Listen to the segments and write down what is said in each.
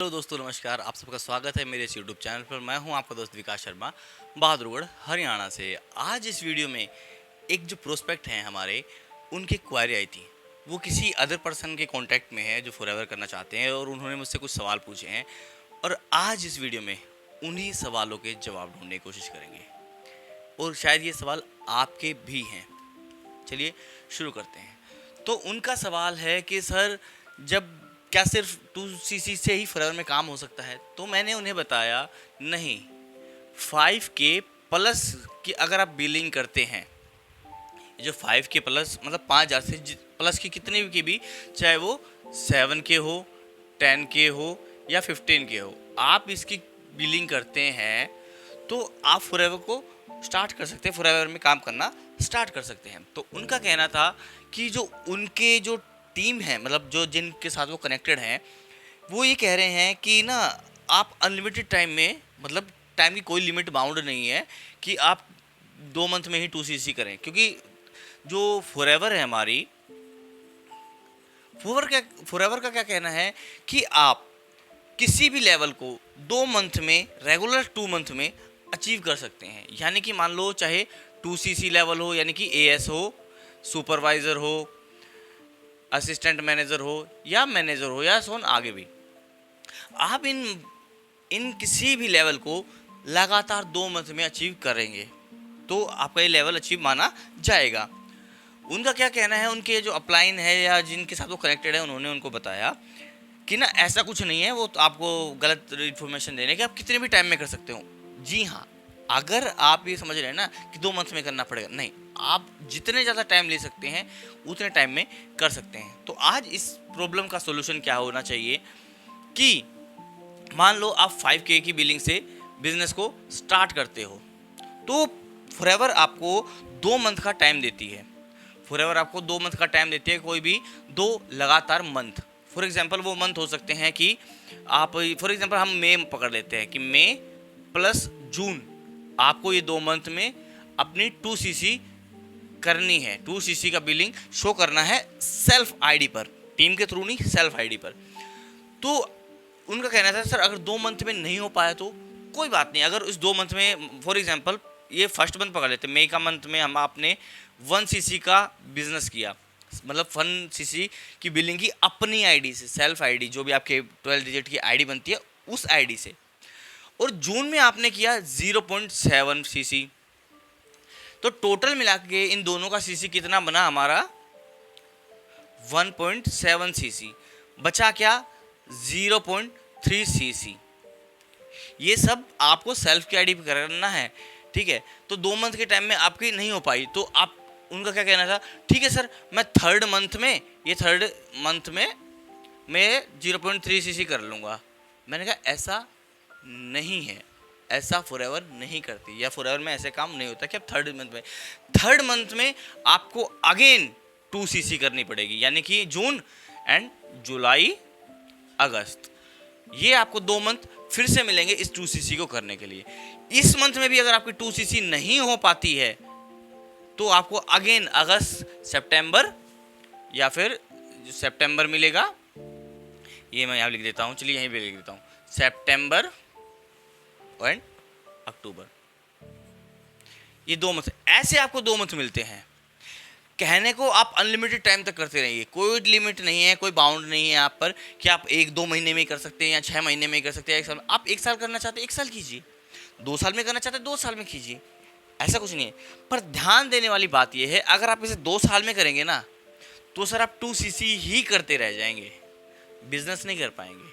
Hello दोस्तों, नमस्कार। आप सबका स्वागत है मेरे इस यूट्यूब चैनल पर। मैं हूं आपका दोस्त विकास शर्मा, बहादुरगढ़ हरियाणा से। आज इस वीडियो में एक जो प्रोस्पेक्ट हैं हमारे, उनकी क्वारी आई थी। वो किसी अदर पर्सन के कांटेक्ट में है जो फॉरएवर करना चाहते हैं, और उन्होंने मुझसे कुछ सवाल पूछे हैं। और आज इस वीडियो में उन्हीं सवालों के जवाब ढूंढने की कोशिश करेंगे, और शायद ये सवाल आपके भी हैं। चलिए शुरू करते हैं। तो उनका सवाल है कि सर, जब क्या सिर्फ 2cc से ही फॉरएवर में काम हो सकता है? तो मैंने उन्हें बताया, नहीं, 5K प्लस की अगर आप बिलिंग करते हैं, जो 5K प्लस मतलब 5,000 से प्लस की कितने की भी, चाहे वो 7K हो, 10K हो या 15K हो, आप इसकी बिलिंग करते हैं तो आप फॉरएवर को स्टार्ट कर सकते हैं, फॉरएवर में काम करना स्टार्ट कर सकते हैं। तो उनका कहना था कि जो उनके जो टीम है, मतलब जो जिनके साथ वो कनेक्टेड हैं, वो ये कह रहे हैं कि ना, आप अनलिमिटेड टाइम में, मतलब टाइम की कोई लिमिट बाउंड नहीं है कि आप 2 मंथ में ही 2cc करें। क्योंकि जो फॉरएवर है हमारी, फॉरएवर का क्या कहना है कि आप किसी भी लेवल को 2 मंथ में, रेगुलर 2 मंथ में अचीव कर सकते हैं। यानी कि मान लो चाहे 2cc लेवल हो, यानी कि एएस हो, सुपरवाइज़र हो, असिस्टेंट मैनेजर हो या मैनेजर हो, या सोन आगे भी, आप इन इन किसी भी लेवल को लगातार 2 मंथ में अचीव करेंगे तो आपका ये लेवल अचीव माना जाएगा। उनका क्या कहना है, उनके जो अपलाइन है या जिनके साथ वो कनेक्टेड है, उन्होंने उनको बताया कि ना, ऐसा कुछ नहीं है, वो तो आपको गलत इन्फॉर्मेशन देने कि आप कितने भी टाइम में कर सकते हो। जी हाँ, अगर आप ये समझ रहे हैं ना कि 2 मंथ में करना पड़ेगा, नहीं, आप जितने ज़्यादा टाइम ले सकते हैं उतने टाइम में कर सकते हैं। तो आज इस प्रॉब्लम का सोल्यूशन क्या होना चाहिए कि मान लो आप 5K की बिलिंग से बिजनेस को स्टार्ट करते हो, तो फॉरएवर आपको 2 मंथ का टाइम देती है। फॉरएवर आपको 2 मंथ का टाइम देती है, कोई भी 2 लगातार मंथ। फॉर एग्जाम्पल वो मंथ हो सकते हैं कि आप, फॉर एग्जाम्पल हम मई पकड़ लेते हैं कि मई प्लस जून, आपको ये 2 मंथ में अपनी 2cc करनी है। 2cc का बिलिंग शो करना है सेल्फ आईडी पर, टीम के थ्रू नहीं, सेल्फ आईडी पर। तो उनका कहना था, सर अगर 2 मंथ में नहीं हो पाया तो कोई बात नहीं। अगर इस 2 मंथ में, फॉर एग्जाम्पल ये फर्स्ट मंथ पकड़ लेते, मई का मंथ में हम आपने 1cc का बिजनेस किया, मतलब 1cc की बिलिंग की अपनी आईडी से, सेल्फ आईडी, जो भी आपके 12 डिजिट की आईडी बनती है उस आईडी से, और जून में आपने किया 0.7cc। तो टोटल मिला के इन दोनों का सीसी कितना बना हमारा? 1.7cc। बचा क्या? 0.3cc। ये सब आपको सेल्फ की आईडी पे करना है, ठीक है। तो 2 मंथ के टाइम में आपकी नहीं हो पाई, तो आप, उनका क्या कहना था, ठीक है सर, मैं थर्ड मंथ में मैं 0.3cc कर लूँगा। मैंने कहा ऐसा नहीं है, ऐसा फॉरएवर नहीं करती, या फॉरएवर में ऐसे काम नहीं होता कि आप थर्ड मंथ में आपको अगेन 2cc करनी पड़ेगी, यानी कि जून एंड जुलाई अगस्त, ये आपको 2 मंथ फिर से मिलेंगे इस 2cc को करने के लिए। इस मंथ में भी अगर आपकी 2cc नहीं हो पाती है तो आपको अगेन अगस्त, सितंबर, या फिर जो सितंबर मिलेगा, ये मैं यहाँ लिख देता हूँ, चलिए यहीं पे लिख देता हूँ, सितंबर एंड अक्टूबर, ये 2 मंथ, ऐसे आपको 2 मंथ मिलते हैं। कहने को आप अनलिमिटेड टाइम तक करते रहिए, कोई लिमिट नहीं है, कोई बाउंड नहीं है आप पर कि आप 1-2 महीने में ही कर सकते हैं या 6 महीने में ही कर सकते हैं, 1 साल। आप 1 साल करना चाहते हैं 1 साल कीजिए, 2 साल में करना चाहते हैं 2 साल में कीजिए, ऐसा कुछ नहीं है। पर ध्यान देने वाली बात यह है, अगर आप इसे 2 साल में करेंगे ना, तो सर आप 2cc ही करते रह जाएंगे, बिजनेस नहीं कर पाएंगे।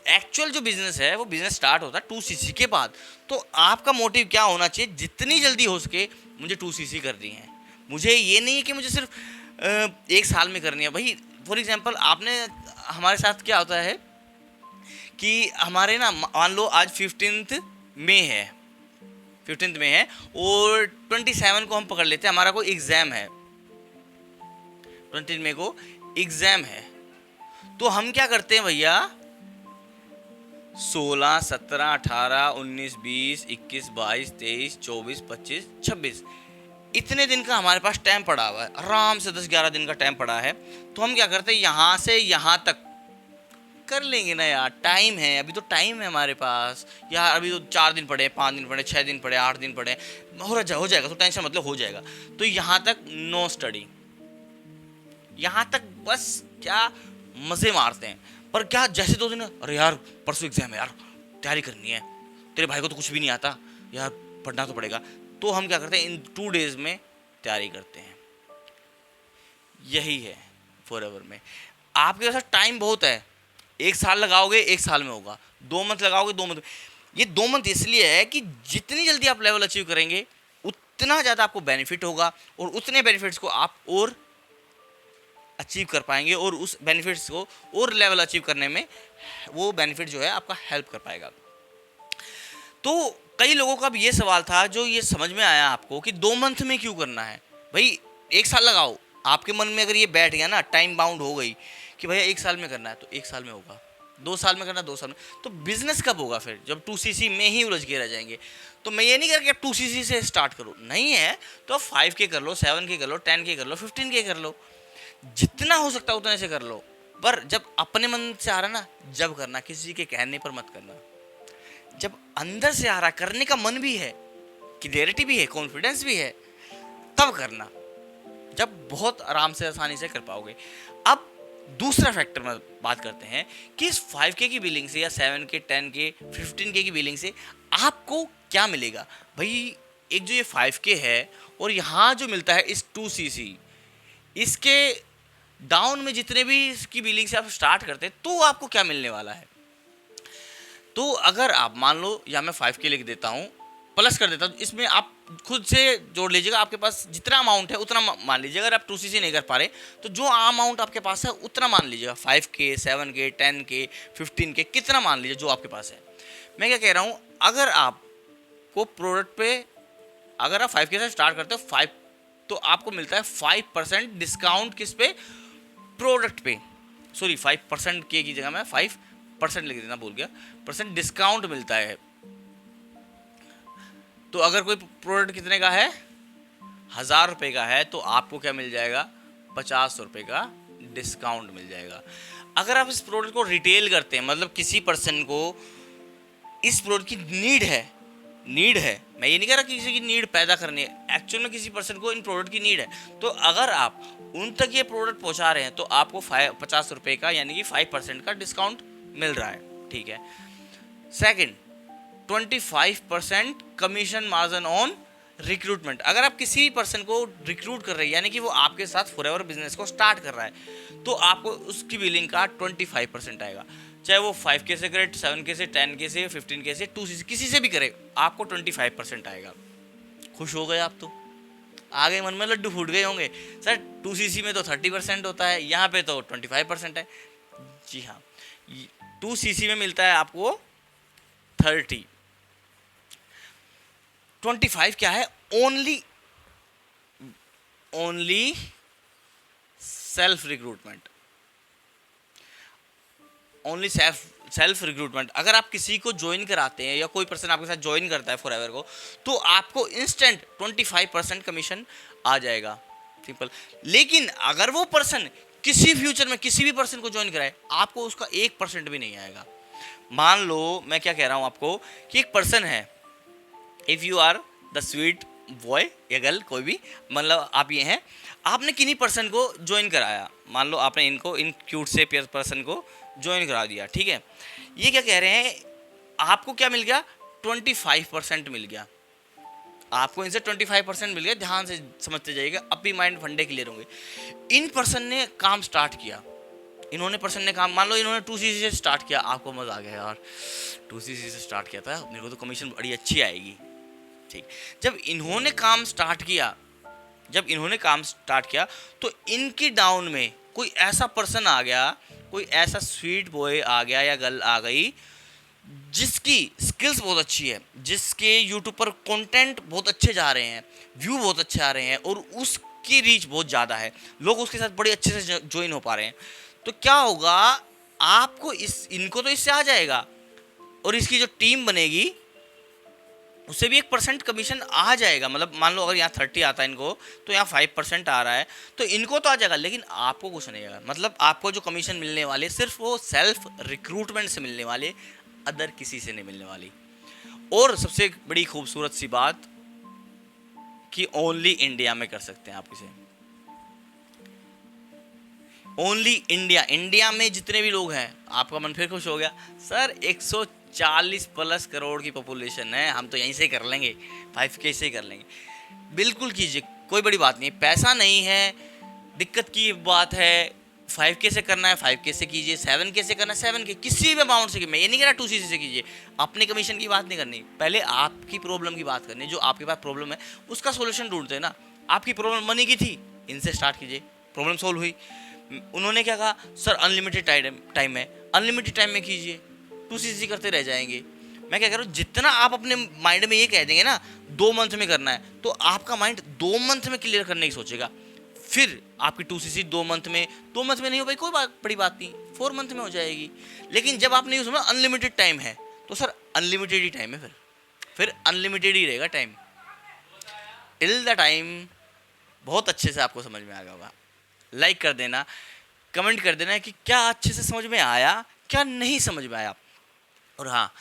एक्चुअल जो बिजनेस है वो बिजनेस स्टार्ट होता है 2cc के बाद। तो आपका मोटिव क्या होना चाहिए, जितनी जल्दी हो सके मुझे 2cc करनी है। मुझे ये नहीं है कि मुझे सिर्फ 1 साल में करनी है भाई। फॉर एग्जांपल, आपने, हमारे साथ क्या होता है कि हमारे ना, मान लो आज 15 मई है, 15 मई है, और 27 को हम पकड़ लेते हैं, हमारा कोई एग्ज़ाम है, 20 मई को एग्ज़ाम है। तो हम क्या करते हैं भैया, 16, 17, 18, 19, 20, 21, 22, 23, 24, 25, 26, इतने दिन का हमारे पास टाइम पड़ा हुआ है, आराम से 10-11 दिन का टाइम पड़ा है। तो हम क्या करते हैं, यहाँ से यहाँ तक कर लेंगे ना यार, टाइम है, अभी तो टाइम है हमारे पास यार, अभी तो 4 दिन पड़े, 5 दिन पड़े, 6 दिन पड़े, 8 दिन पड़े, हो जाएगा, तो टेंशन मतलब हो जाएगा। तो यहाँ तक नो स्टडी, यहाँ तक बस क्या मजे मारते हैं। पर क्या जैसे 2 दिन, अरे यार परसों एग्जाम है यार, तैयारी करनी है, तेरे भाई को तो कुछ भी नहीं आता यार, पढ़ना तो पड़ेगा, तो हम क्या करते हैं, इन 2 डेज में तैयारी करते हैं। यही है फॉरएवर में, आपके पास टाइम बहुत है, 1 साल लगाओगे 1 साल में होगा, 2 मंथ लगाओगे 2 मंथ। ये 2 मंथ इसलिए है कि जितनी जल्दी आप लेवल अचीव करेंगे उतना ज़्यादा आपको बेनिफिट होगा, और उतने बेनिफिट्स को आप और अचीव कर पाएंगे, और उस बेनिफिट्स को और लेवल अचीव करने में वो बेनिफिट जो है आपका हेल्प कर पाएगा। तो कई लोगों का भी ये सवाल था, जो ये समझ में आया आपको कि 2 मंथ में क्यों करना है भाई, 1 साल लगाओ। आपके मन में अगर ये बैठ गया ना, टाइम बाउंड हो गई कि भैया 1 साल में करना है, तो 1 साल में होगा, 2 साल में करना 2 साल में, तो बिजनेस कब होगा फिर, जब 2cc में ही उलझ के रह जाएंगे। तो मैं ये नहीं कर कि आप 2cc से स्टार्ट करो, नहीं है तो आप 5K कर लो, 7K कर लो, 10K कर लो, 15K कर लो, जितना हो सकता है उतने से कर लो। पर जब अपने मन से आ रहा ना, जब करना, किसी के कहने पर मत करना। जब अंदर से आ रहा, करने का मन भी है, क्लियरिटी भी है, कॉन्फिडेंस भी है, तब करना, जब बहुत आराम से आसानी से कर पाओगे। अब दूसरा फैक्टर में बात करते हैं कि इस 5K की बिलिंग से या 7K, 10K, 15K की बिलिंग से आपको क्या मिलेगा भाई। एक जो ये 5K है और यहाँ जो मिलता है इस 2cc, इसके डाउन में जितने भी इसकी बिलिंग से आप स्टार्ट करते हैं, तो आपको क्या मिलने वाला है। तो अगर आप मान लो, या मैं 5K लिख देता हूँ, प्लस कर देता हूँ, इसमें आप खुद से जोड़ लीजिएगा, आपके पास जितना अमाउंट है उतना मान लीजिए। अगर आप 2cc नहीं कर पा रहे तो जो अमाउंट आपके पास है उतना मान लीजिएगा, 5K, 7K, 10K, 15K, कितना मान लीजिए जो आपके पास है। मैं क्या कह रहा हूँ, अगर आपको प्रोडक्ट पे, अगर आप 5K से स्टार्ट करते हो 5, तो आपको मिलता है 5% डिस्काउंट, किस पे, प्रोडक्ट पे। सॉरी, 5% के की जगह मैं 5% लिख देना भूल गया, परसेंट डिस्काउंट मिलता है। तो अगर कोई प्रोडक्ट कितने का है, 1000 रुपये का है, तो आपको क्या मिल जाएगा, 50 रुपये का डिस्काउंट मिल जाएगा। अगर आप इस प्रोडक्ट को रिटेल करते हैं, मतलब किसी पर्सन को इस प्रोडक्ट की नीड है, मैं ये नहीं कह रहा कि किसी की नीड पैदा करनी है, एक्चुअल में किसी पर्सन को इन प्रोडक्ट की नीड है, तो अगर आप उन तक ये प्रोडक्ट पहुंचा रहे हैं तो आपको 50 रुपये का, यानी कि 5% का डिस्काउंट मिल रहा है, ठीक है। Second, 25% commission margin on recruitment. अगर आप किसी पर्सन को रिक्रूट कर रहे हैं, यानी कि वो आपके साथ फॉरएवर बिजनेस को स्टार्ट कर रहा है, तो आपको उसकी बिलिंग का 25% आएगा। चाहे वो 5K से करे, 7K से, 10K से, 15K से, 2cc, किसी से भी करे, आपको 25% आएगा। खुश हो गए आप, तो आगे मन में लड्डू फूट गए होंगे, सर 2cc में तो 30% होता है, यहाँ पे तो 25% है। जी हाँ, 2cc में मिलता है आपको 30, 25 क्या है, only self recruitment, only self recruitment. अगर आप किसी को ज्वाइन कराते हैं या कोई पर्सन आपके साथ ज्वाइन करता है फॉरएवर को, तो आपको इंस्टेंट 25% कमीशन आ जाएगा, सिंपल। लेकिन अगर वो पर्सन किसी फ्यूचर में किसी भी पर्सन को ज्वाइन कराए, आपको उसका 1% भी नहीं आएगा। मान लो मैं क्या कह रहा हूं आपको, कि एक पर्सन है, if you are the sweet boy या गर्ल, कोई भी, मतलब आप ये हैं, आपने किन्हीं पर्सन को ज्वाइन कराया, मान लो आपने इन क्यूट से पर्सन को ज्वाइन करा दिया, ठीक है। ये क्या कह रहे हैं, आपको क्या मिल गया, 25% मिल गया, आपको इनसे 25% मिल गया। ध्यान से समझते जाइएगा, अब भी माइंड फंडे क्लियर होंगे। इन पर्सन ने काम स्टार्ट किया, पर्सन ने काम, मान लो इन्होंने 2cc से स्टार्ट किया, आपको मजा आ गया यार, 2cc से स्टार्ट किया था, मेरे को तो कमीशन बड़ी अच्छी आएगी, ठीक। जब इन्होंने काम स्टार्ट किया तो इनकी डाउन में कोई ऐसा पर्सन आ गया, कोई ऐसा स्वीट बॉय आ गया या गर्ल आ गई, जिसकी स्किल्स बहुत अच्छी है, जिसके यूट्यूब पर कंटेंट बहुत अच्छे जा रहे हैं, व्यू बहुत अच्छे आ रहे हैं, और उसकी रीच बहुत ज़्यादा है, लोग उसके साथ बड़े अच्छे से ज्वाइन हो पा रहे हैं। तो क्या होगा, आपको इनको तो इससे आ जाएगा, और इसकी जो टीम बनेगी उससे भी 1% कमीशन आ जाएगा। मतलब मान लो अगर यहाँ 30 आता है इनको, तो यहाँ 5% आ रहा है, तो इनको तो आ जाएगा, लेकिन आपको कुछ नहीं आएगा। मतलब आपको जो कमीशन मिलने वाले सिर्फ वो सेल्फ रिक्रूटमेंट से मिलने वाले, अदर किसी से नहीं मिलने वाली। और सबसे बड़ी खूबसूरत सी बात कि ओनली इंडिया में कर सकते हैं आप इसे, ओनली इंडिया। इंडिया में जितने भी लोग हैं, आपका मन फिर खुश हो गया, सर 140 प्लस करोड़ की पॉपुलेशन है, हम तो यहीं से कर लेंगे, 5K से कर लेंगे। बिल्कुल कीजिए, कोई बड़ी बात नहीं, पैसा नहीं है दिक्कत की बात है। 5K से करना है 5K से कीजिए, 7K से करना है 7K, किसी भी अमाउंट से। मैं ये नहीं कह रहा 2CC से कीजिए, अपने कमीशन की बात नहीं करनी, पहले आपकी प्रॉब्लम की बात करनी है। जो आपके पास प्रॉब्लम है उसका सोल्यूशन ढूंढते हैं ना। आपकी प्रॉब्लम मनी की थी, इनसे स्टार्ट कीजिए, प्रॉब्लम सोल्व हुई। उन्होंने क्या कहा, सर अनलिमिटेड टाइम है, अनलिमिटेड टाइम में कीजिए, 2CC करते रह जाएंगे। मैं क्या कह रहा हूँ, जितना आप अपने माइंड में ये कह देंगे ना 2 मंथ में करना है, तो आपका माइंड 2 मंथ में क्लियर करने की सोचेगा। फिर आपकी 2CC 2 मंथ में, 2 मंथ में नहीं हो पाई, कोई बड़ी बात नहीं, 4 मंथ में हो जाएगी। लेकिन जब आपने ये समझा अनलिमिटेड टाइम है, तो सर अनलिमिटेड ही टाइम है, फिर अनलिमिटेड ही रहेगा टाइम, टिल द टाइम। बहुत अच्छे से आपको समझ में आ गया होगा। लाइक कर देना, कमेंट कर देना कि क्या अच्छे से समझ में आया, क्या नहीं समझ में आया। और हाँ,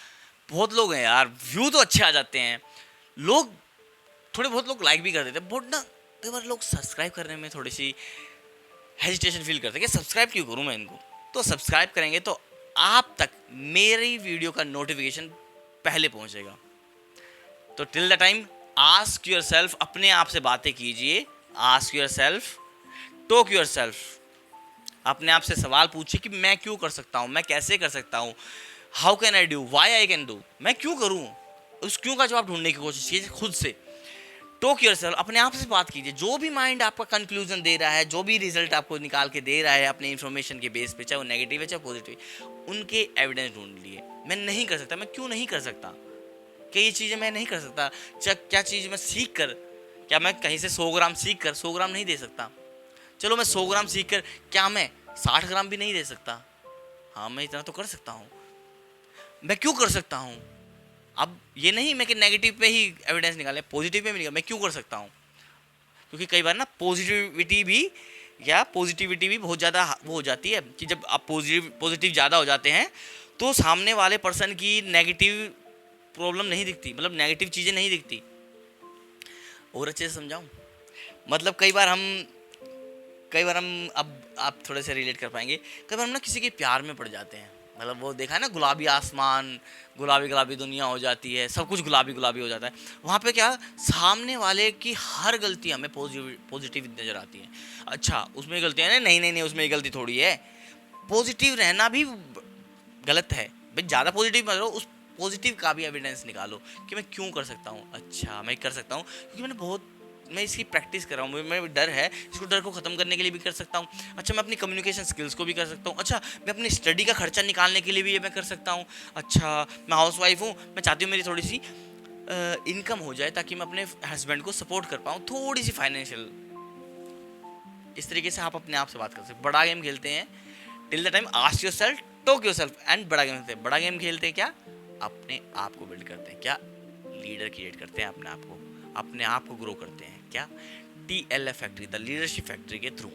बहुत लोग हैं यार, व्यू तो अच्छे आ जाते हैं, लोग थोड़े बहुत लोग लाइक भी कर देते हैं, बहुत ना कई बार लोग सब्सक्राइब करने में थोड़ी सी हेजिटेशन फील करते हैं कि सब्सक्राइब क्यों करूँ मैं इनको। तो सब्सक्राइब करेंगे तो आप तक मेरी वीडियो का नोटिफिकेशन पहले पहुंचेगा। तो till the time ask your self, अपने आप से बातें कीजिए, ask your self, talk your self, अपने आप से सवाल पूछिए कि मैं क्यों कर सकता हूँ, मैं कैसे कर सकता हूँ, how can I do, why I can do, मैं क्यों करूँ। उस क्यों का जवाब ढूंढने की कोशिश कीजिए खुद से। टॉक योरसेल्फ, अपने आप से बात कीजिए। जो भी माइंड आपका कंक्लूजन दे रहा है, जो भी रिजल्ट आपको निकाल के दे रहा है अपने इन्फॉर्मेशन के बेस पे, चाहे वो नेगेटिव है चाहे पॉजिटिव, उनके एविडेंस ढूंढ लिए। मैं नहीं कर सकता, मैं क्यों नहीं कर सकता, क्या ये चीज़ें मैं नहीं कर सकता, क्या चीज़ मैं सीख कर, क्या मैं कहीं से 100 ग्राम सीख कर 100 ग्राम नहीं दे सकता। चलो मैं 100 ग्राम सीख कर क्या मैं 60 ग्राम भी नहीं दे सकता। हाँ, मैं इतना तो कर सकता हूँ। मैं क्यों कर सकता हूँ। अब ये नहीं मैं कि नेगेटिव पे ही एविडेंस निकाले, पॉजिटिव पे भी निकाले, मैं क्यों कर सकता हूँ। क्योंकि कई बार ना पॉजिटिविटी भी बहुत ज़्यादा वो हो जाती है कि जब आप पॉजिटिव ज़्यादा हो जाते हैं तो सामने वाले पर्सन की नेगेटिव प्रॉब्लम नहीं दिखती, मतलब नेगेटिव चीज़ें नहीं दिखती। और अच्छे से समझाऊँ, मतलब कई बार हम अब आप थोड़े से रिलेट कर पाएंगे, कई बार हम ना किसी के प्यार में पड़ जाते हैं। मतलब वो देखा है ना, गुलाबी आसमान, गुलाबी गुलाबी दुनिया हो जाती है, सब कुछ गुलाबी गुलाबी हो जाता है। वहाँ पे क्या, सामने वाले की हर गलती हमें पॉजिटिव नज़र आती है। अच्छा उसमें गलतियाँ नहीं नहीं नहीं, उसमें गलती थोड़ी है। पॉजिटिव रहना भी गलत है भाई, ज़्यादा पॉजिटिव मत रहो, उस पॉजिटिव का भी एविडेंस निकालो कि मैं क्यों कर सकता हूँ। अच्छा मैं कर सकता हूँ क्योंकि मैं इसकी प्रैक्टिस कर रहा हूँ, मैं डर है, इसको डर को ख़त्म करने के लिए भी कर सकता हूँ। अच्छा मैं अपनी कम्युनिकेशन स्किल्स को भी कर सकता हूँ। अच्छा मैं अपनी स्टडी का खर्चा निकालने के लिए भी ये मैं कर सकता हूँ। अच्छा मैं हाउस वाइफ हूँ, मैं चाहती हूँ मेरी थोड़ी सी इनकम हो जाए ताकि मैं अपने हस्बैंड को सपोर्ट कर पाऊँ, थोड़ी सी फाइनेंशियल। इस तरीके से आप अपने आप से बात कर सकते। बड़ा गेम खेलते हैं, till the time ask your self, talk your self and बड़ा गेम खेलते हैं। बड़ा गेम खेलते हैं क्या, अपने आप को बिल्ड करते हैं, क्या लीडर क्रिएट करते हैं, अपने आप को ग्रो करते हैं, क्या TLF factory, the leadership factory के थ्रू।